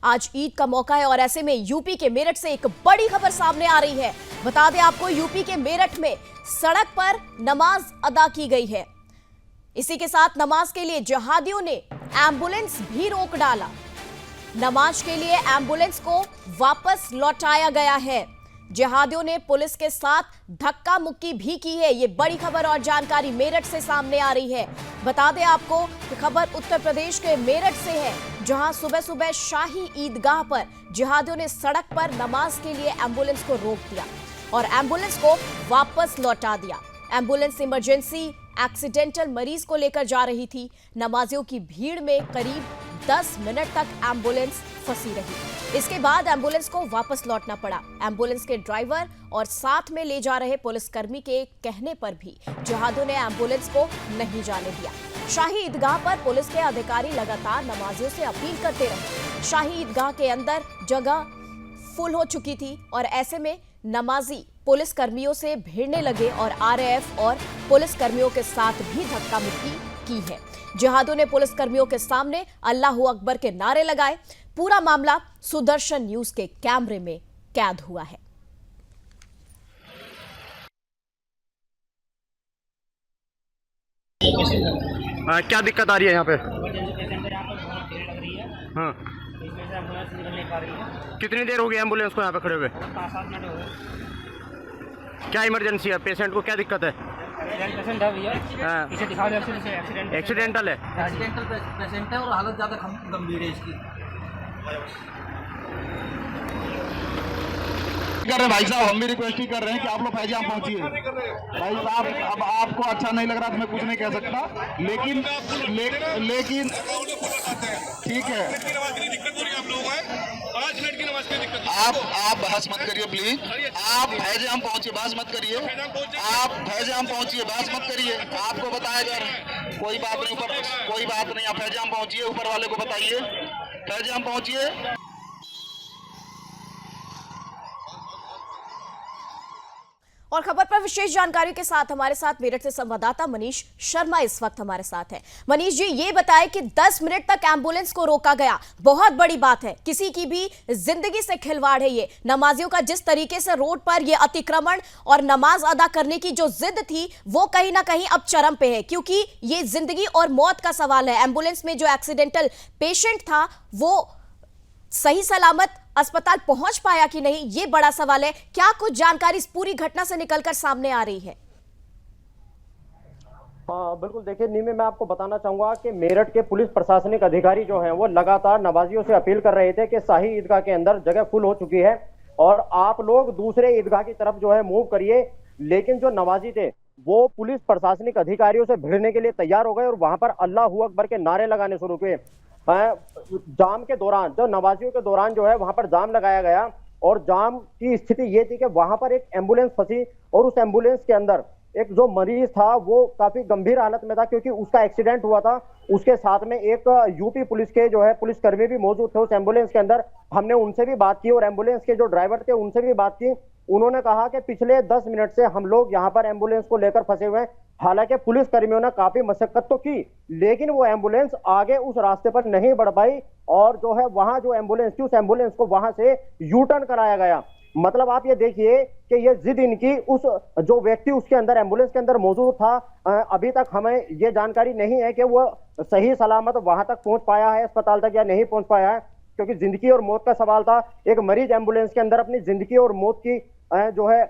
आज ईद का मौका है और ऐसे में यूपी के मेरठ से एक बड़ी खबर सामने आ रही है। बता दें आपको, यूपी के मेरठ में सड़क पर नमाज अदा की गई है। इसी के साथ नमाज के लिए जिहादियों ने एम्बुलेंस भी रोक डाला। नमाज के लिए एम्बुलेंस को वापस लौटाया गया है। जिहादियों ने पुलिस के साथ धक्का मुक्की भी की है। ये बड़ी खबर और जानकारी मेरठ से सामने आ रही है। बता दें आपको कि खबर उत्तर प्रदेश के मेरठ से है, जहां सुबह सुबह शाही ईदगाह पर जिहादियों ने सड़क पर नमाज के लिए एम्बुलेंस को रोक दिया और एम्बुलेंस को वापस लौटा दिया। एम्बुलेंस इमरजेंसी एक्सीडेंटल मरीज को लेकर जा रही थी। नमाजियों की भीड़ में करीब 10 मिनट तक एम्बुलेंस फंसी रही। इसके बाद एम्बुलेंस को वापस लौटना पड़ा। एम्बुलेंस के ड्राइवर और साथ में ले जा रहे पुलिसकर्मी के कहने पर भी जिहादियों ने एम्बुलेंस को नहीं जाने दिया। शाही ईदगाह पर पुलिस के अधिकारी लगातार नमाजियों से अपील करते रहे। शाही ईदगाह के अंदर जगह फुल हो चुकी थी और ऐसे में नमाजी पुलिस कर्मियों से भिड़ने लगे और आरएएफ और पुलिस कर्मियों के साथ भी धक्का मुक्की की है। जिहादियों ने पुलिस कर्मियों के सामने अल्लाहू अकबर के नारे लगाए। पूरा मामला सुदर्शन न्यूज के कैमरे में कैद हुआ है। क्या दिक्कत आ रही है यहाँ पे? हाँ, कितनी देर हो गई एम्बुलेंस को यहाँ पे खड़े हुए? 5-7 मिनट हो गए। क्या इमरजेंसी है? पेशेंट को क्या दिक्कत है? पेशेंट है भैया। हाँ। इसे दिखा दो, एक्सीडेंट एक्सीडेंटल है। एक्सीडेंटल पेशेंट है और हालत ज़्यादा गंभीर है इसकी। कर रहे भाई साहब, हम भी रिक्वेस्ट ही कर रहे हैं कि आप लोग फैजाम पहुंचिए। भाई साहब, अब आपको अच्छा नहीं लग रहा तो मैं कुछ नहीं कह सकता, लेकिन ठीक है, आप बहस मत करिए प्लीज। आप फैजाम पहुंचिए, बहस मत करिए। आप फैजाम पहुंचिए, बहस मत करिए। आपको बताया जा रहा है, कोई बात नहीं, ऊपर कोई बात नहीं, आप फैजाम पहुंचिए, ऊपर वाले को बताइए, फैजाम पहुंचिए। और खबर पर विशेष जानकारी के साथ हमारे साथ मेरठ से संवाददाता मनीष शर्मा इस वक्त हमारे साथ हैं। मनीष जी, ये बताएं कि 10 मिनट तक एम्बुलेंस को रोका गया, बहुत बड़ी बात है। किसी की भी जिंदगी से खिलवाड़ है ये। नमाजियों का जिस तरीके से रोड पर ये अतिक्रमण और नमाज अदा करने की जो जिद थी, वो कहीं ना कहीं अब चरम पे है, क्योंकि ये जिंदगी और मौत का सवाल है। एम्बुलेंस में जो एक्सीडेंटल पेशेंट था वो सही सलामत अस्पताल पहुंच पाया कि नहीं, ये बड़ा सवाल है। क्या कुछ जानकारी इस पूरी घटना से निकलकर सामने आ रही है? हाँ बिल्कुल, देखिए नीमे, मैं आपको बताना चाहूंगा कि मेरठ के पुलिस प्रशासनिक अधिकारी जो हैं वो लगातार नमाजियों से अपील कर रहे थे कि शाही ईदगाह के अंदर जगह फुल हो चुकी है और आप लोग दूसरे ईदगाह की तरफ जो है मूव करिए। लेकिन जो नमाजी थे वो पुलिस प्रशासनिक अधिकारियों से भिड़ने के लिए तैयार हो गए और वहां पर अल्लाहू अकबर के नारे लगाने शुरू किए। जाम के दौरान, जो नमाजियों के दौरान जो है वहां पर जाम लगाया गया और जाम की स्थिति ये थी कि वहां पर एक एम्बुलेंस फंसी और उस एम्बुलेंस के अंदर एक जो मरीज था वो काफी गंभीर हालत में था, क्योंकि उसका एक्सीडेंट हुआ था। उसके साथ में एक यूपी पुलिस के जो है पुलिसकर्मी भी मौजूद थे उस एम्बुलेंस के अंदर। हमने उनसे भी बात की और एम्बुलेंस के जो ड्राइवर थे उनसे भी बात की। उन्होंने कहा कि पिछले 10 मिनट से हम लोग यहाँ पर एम्बुलेंस को लेकर फंसे हुए हैं। हालांकि पुलिस कर्मियों ने काफी मशक्कत तो की, लेकिन वो एम्बुलेंस आगे उस रास्ते पर नहीं बढ़ पाई और जो है वहां जो एम्बुलेंस थी उस एम्बुलेंस को वहां से यू टर्न कराया गया। मतलब आप ये देखिए कि ये जिद इनकी, उस जो व्यक्ति उसके अंदर एम्बुलेंस के अंदर मौजूद था, अभी तक हमें ये जानकारी नहीं है कि वो सही सलामत वहां तक पहुंच पाया है अस्पताल तक या नहीं पहुंच पाया है, क्योंकि जिंदगी और मौत का सवाल था। एक मरीज एम्बुलेंस के अंदर अपनी जिंदगी और मौत की जो है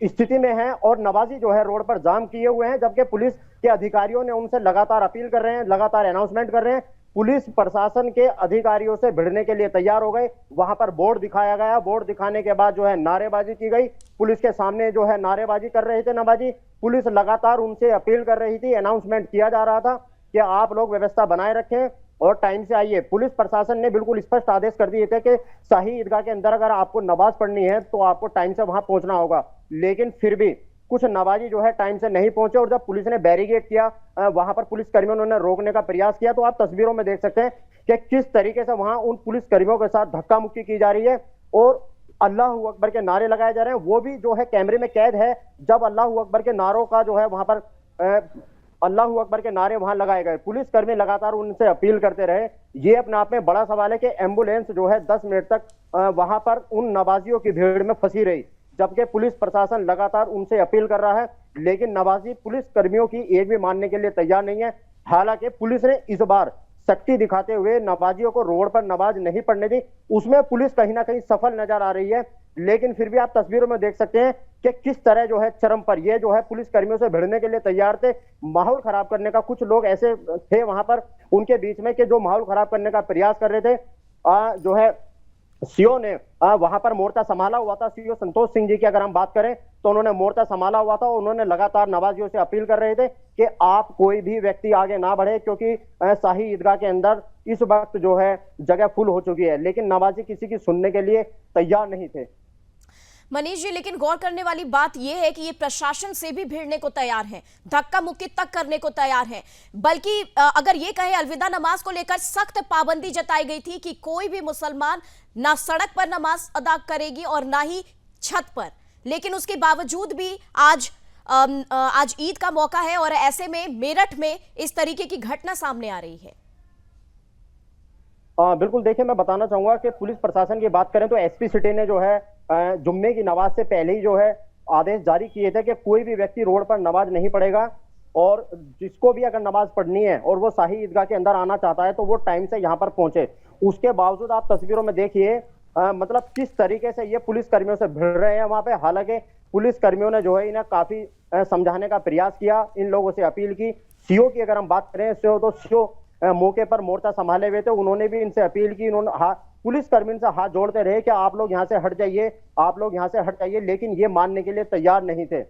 स्थिति में है और नवाजी जो है रोड पर जाम किए हुए हैं, जबकि पुलिस के अधिकारियों ने उनसे लगातार अपील कर रहे हैं, लगातार अनाउंसमेंट कर रहे हैं। पुलिस प्रशासन के अधिकारियों से भिड़ने के लिए तैयार हो गए। वहां पर बोर्ड दिखाया गया, बोर्ड दिखाने के बाद जो है नारेबाजी की गई। पुलिस के सामने जो है नारेबाजी कर रहे थे नवाजी। पुलिस लगातार उनसे अपील कर रही थी, अनाउंसमेंट किया जा रहा था कि आप लोग व्यवस्था बनाए रखें और टाइम से आइए। पुलिस प्रशासन ने बिल्कुल स्पष्ट आदेश कर दिए थे कि शाही ईदगाह के अंदर अगर आपको नमाज पढ़नी है तो आपको टाइम से वहां पहुंचना होगा। लेकिन फिर भी कुछ नमाजी जो है टाइम से नहीं पहुंचे और जब पुलिस ने बैरिकेड किया, वहां पर पुलिस कर्मियों ने रोकने का प्रयास किया, तो आप तस्वीरों में देख सकते हैं कि किस तरीके से वहां उन पुलिस कर्मियों के साथ धक्का मुक्की की जा रही है और अल्लाहू अकबर के नारे लगाए जा रहे हैं। वो भी जो है कैमरे में कैद है, जब अल्लाहू अकबर के नारों का जो है वहां पर अल्लाहू अकबर के नारे वहां लगाए गए, पुलिसकर्मी लगातार उनसे अपील करते रहे। ये अपने आप में बड़ा सवाल है कि एम्बुलेंस जो है 10 मिनट तक वहां पर उन नवाजियों की भीड़ में फंसी रही, जबकि पुलिस प्रशासन लगातार उनसे अपील कर रहा है, लेकिन नवाजी पुलिस कर्मियों की एक भी मानने के लिए तैयार नहीं है। हालांकि पुलिस ने इस बार सख्ती दिखाते हुए नमाजियों को रोड पर नमाज नहीं पढ़ने दी, उसमें पुलिस कहीं ना कहीं सफल नजर आ रही है। लेकिन फिर भी आप तस्वीरों में देख सकते हैं कि किस तरह जो है चरम पर ये जो है पुलिस कर्मियों से भिड़ने के लिए तैयार थे, माहौल खराब करने का। कुछ लोग ऐसे थे वहां पर उनके बीच में कि जो माहौल खराब करने का प्रयास कर रहे थे। जो है सीओ ने वहां पर मोर्चा संभाला हुआ था। सीओ संतोष सिंह जी की अगर हम बात करें तो उन्होंने मोर्चा संभाला हुआ था। उन्होंने लगातार नवाजियों से अपील कर रहे थे कि आप कोई भी व्यक्ति आगे ना बढ़े, क्योंकि शाही ईदगाह के अंदर इस वक्त जो है जगह फुल हो चुकी है। लेकिन नवाजी किसी की सुनने के लिए तैयार नहीं थे। मनीष जी, लेकिन गौर करने वाली बात यह है कि ये प्रशासन से भी भिड़ने को तैयार है, धक्का मुक्की तक करने को तैयार है। बल्कि अगर ये कहें, अलविदा नमाज को लेकर सख्त पाबंदी जताई गई थी कि कोई भी मुसलमान ना सड़क पर नमाज अदा करेगी और ना ही छत पर। लेकिन उसके बावजूद भी आज ईद का मौका है और ऐसे में मेरठ में इस तरीके की घटना सामने आ रही है। बिल्कुल, देखिए मैं बताना चाहूंगा कि पुलिस प्रशासन की बात करें तो एसपी सिटी ने जो है जुम्मे की नमाज से पहले ही जो है आदेश जारी किए थे कि कोई भी व्यक्ति रोड पर नमाज नहीं पढ़ेगा, और जिसको भी अगर नमाज पढ़नी है और वो शाही ईदगाह के अंदर आना चाहता है तो वो टाइम से यहाँ पर पहुंचे। उसके बावजूद आप तस्वीरों में देखिए मतलब किस तरीके से ये पुलिस कर्मियों से भिड़ रहे हैं वहां पे। हालांकि पुलिस कर्मियों ने जो है इन्हें काफी समझाने का प्रयास किया, इन लोगों से अपील की। सीओ की अगर हम बात करें तो सीओ मौके पर मोर्चा संभाले हुए थे, उन्होंने भी इनसे अपील की। उन्होंने पुलिस कर्मी से हाथ जोड़ते रहे कि आप लोग यहाँ से हट जाइए, आप लोग यहाँ से हट जाइए, लेकिन ये मानने के लिए तैयार नहीं थे।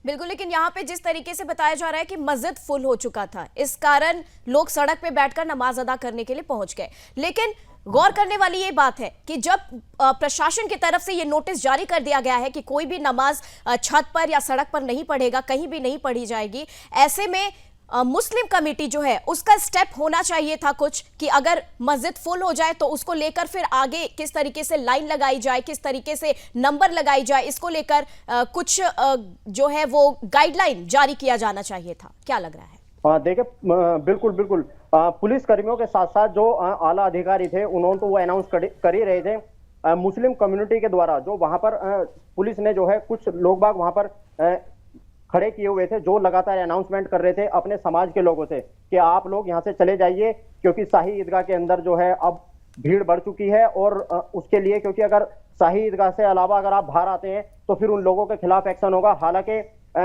बिल्कुल, लेकिन यहाँ पे जिस तरीके से बताया जा रहा है कि मस्जिद फुल हो चुका था, इस कारण लोग सड़क पे बैठकर नमाज अदा करने के लिए पहुंच गए। लेकिन गौर करने वाली ये बात है कि जब प्रशासन की तरफ से ये नोटिस जारी कर दिया गया है कि कोई भी नमाज छत पर या सड़क पर नहीं पढ़ेगा, कहीं भी नहीं पढ़ी जाएगी, ऐसे में मुस्लिम कमेटी जो है उसका स्टेप होना चाहिए था कुछ कि अगर मस्जिद फुल हो जाए तो उसको लेकर फिर आगे किस तरीके से लाइन लगाई जाए, किस तरीके से नंबर लगाई जाए, इसको लेकर कुछ जो है वो गाइडलाइन जारी किया जाना चाहिए था। क्या लग रहा है? देखिए बिल्कुल पुलिस कर्मियों के साथ साथ जो आला अधिकारी थे उन्होंने तो वो अनाउंस कर ही रहे थे। मुस्लिम कम्युनिटी के द्वारा जो वहां पर पुलिस ने जो है कुछ लोग बाग वहां पर खड़े किए हुए थे, जो लगातार अनाउंसमेंट कर रहे थे अपने समाज के लोगों से कि आप लोग यहाँ से चले जाइए, क्योंकि शाही ईदगाह के अंदर जो है अब भीड़ बढ़ चुकी है। और उसके लिए, क्योंकि अगर शाही ईदगाह से अलावा अगर आप बाहर आते हैं तो फिर उन लोगों के खिलाफ एक्शन होगा। हालांकि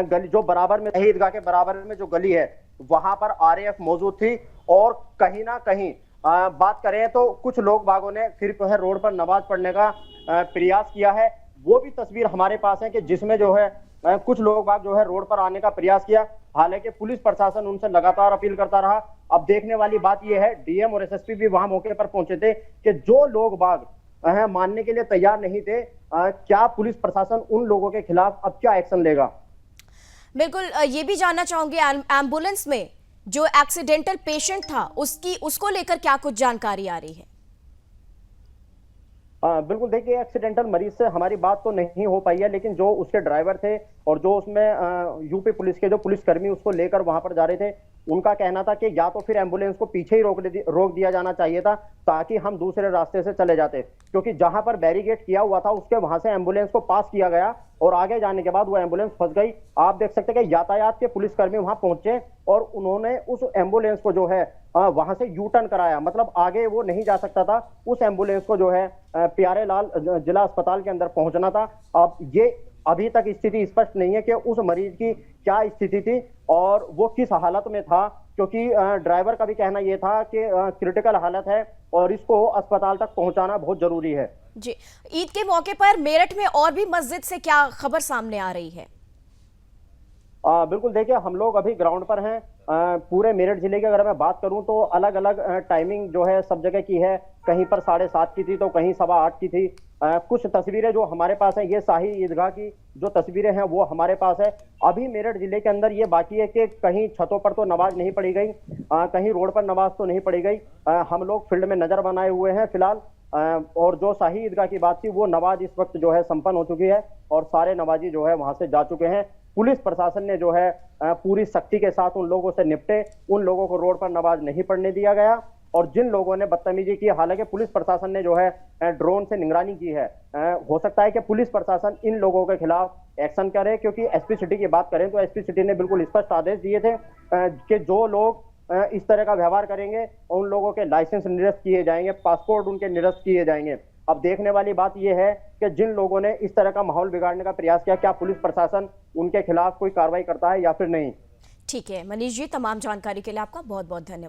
गली जो बराबर में शाही ईदगाह के बराबर में जो गली है वहां पर आरएएफ मौजूद थी, और कहीं ना कहीं बात करें तो कुछ लोग बागों ने फिर जो है रोड पर नमाज पढ़ने का प्रयास किया है। वो भी तस्वीर हमारे पास है कि जिसमें जो है कुछ लोग बाग जो है रोड पर आने का प्रयास किया। हालांकि पुलिस प्रशासन उनसे लगातार अपील करता रहा। अब देखने वाली बात यह है, डीएम और एसएसपी भी वहां मौके पर पहुंचे थे, कि जो लोग बाग मानने के लिए तैयार नहीं थे, क्या पुलिस प्रशासन उन लोगों के खिलाफ अब क्या एक्शन लेगा। बिल्कुल, ये भी जानना चाहूंगी एम्बुलेंस में जो एक्सीडेंटल पेशेंट था उसको लेकर क्या कुछ जानकारी आ रही है? बिल्कुल, देखिए एक्सीडेंटल मरीज से हमारी बात तो नहीं हो पाई है, लेकिन जो उसके ड्राइवर थे और जो उसमें यूपी पुलिस के जो पुलिसकर्मी उसको लेकर वहां पर जा रहे थे, उनका कहना था कि या तो फिर एम्बुलेंस को पीछे ही रोक दिया जाना चाहिए था ताकि हम दूसरे रास्ते से चले जाते, क्योंकि जहां पर बैरिकेड किया हुआ था उसके वहां से एम्बुलेंस को पास किया गया और आगे जाने के बाद वो एम्बुलेंस फंस गई। आप देख सकते हैं कि यातायात के पुलिसकर्मी वहां पहुंचे और उन्होंने उस एम्बुलेंस को जो है वहां से यू टर्न कराया, मतलब आगे वो नहीं जा सकता था। उस एम्बुलेंस को जो है प्यारे लाल जिला अस्पताल के अंदर पहुंचना था। अब ये अभी तक स्थिति स्पष्ट नहीं है कि उस मरीज की क्या स्थिति थी और वो किस हालत में था, क्योंकि ड्राइवर का भी कहना यह था कि क्रिटिकल हालत है और इसको अस्पताल तक पहुंचाना बहुत जरूरी है। जी, ईद के मौके पर मेरठ में और भी मस्जिद से क्या खबर सामने आ रही है? बिल्कुल, देखिए हम लोग अभी ग्राउंड पर हैं। पूरे मेरठ जिले की अगर मैं बात करूं तो अलग अलग टाइमिंग जो है सब जगह की है। कहीं पर 7:30 की थी तो कहीं 8:15 की थी। कुछ तस्वीरें जो हमारे पास है, ये शाही ईदगाह की जो तस्वीरें हैं वो हमारे पास है। अभी मेरठ जिले के अंदर ये बाकी है कि कहीं छतों पर तो नमाज नहीं पढ़ी गई, कहीं रोड पर नमाज तो नहीं पढ़ी गई। हम लोग फील्ड में नजर बनाए हुए हैं फिलहाल। और जो शाही ईदगाह की बात थी वो नमाज इस वक्त जो है संपन्न हो चुकी है और सारे नमाजी जो है वहां से जा चुके हैं। पुलिस प्रशासन ने जो है पूरी सख्ती के साथ उन लोगों से निपटे, उन लोगों को रोड पर नमाज नहीं पढ़ने दिया गया। और जिन लोगों ने बदतमीजी की, हालांकि पुलिस प्रशासन ने जो है ड्रोन से निगरानी की है, हो सकता है कि पुलिस प्रशासन इन लोगों के खिलाफ एक्शन करे, क्योंकि एसपी सिटी की बात करें तो एसपी सिटी ने बिल्कुल स्पष्ट आदेश दिए थे कि जो लोग इस तरह का व्यवहार करेंगे उन लोगों के लाइसेंस निरस्त किए जाएंगे, पासपोर्ट उनके निरस्त किए जाएंगे। अब देखने वाली बात यह है कि जिन लोगों ने इस तरह का माहौल बिगाड़ने का प्रयास किया, क्या पुलिस प्रशासन उनके खिलाफ कोई कार्रवाई करता है या फिर नहीं। ठीक है मनीष जी, तमाम जानकारी के लिए आपका बहुत बहुत धन्यवाद।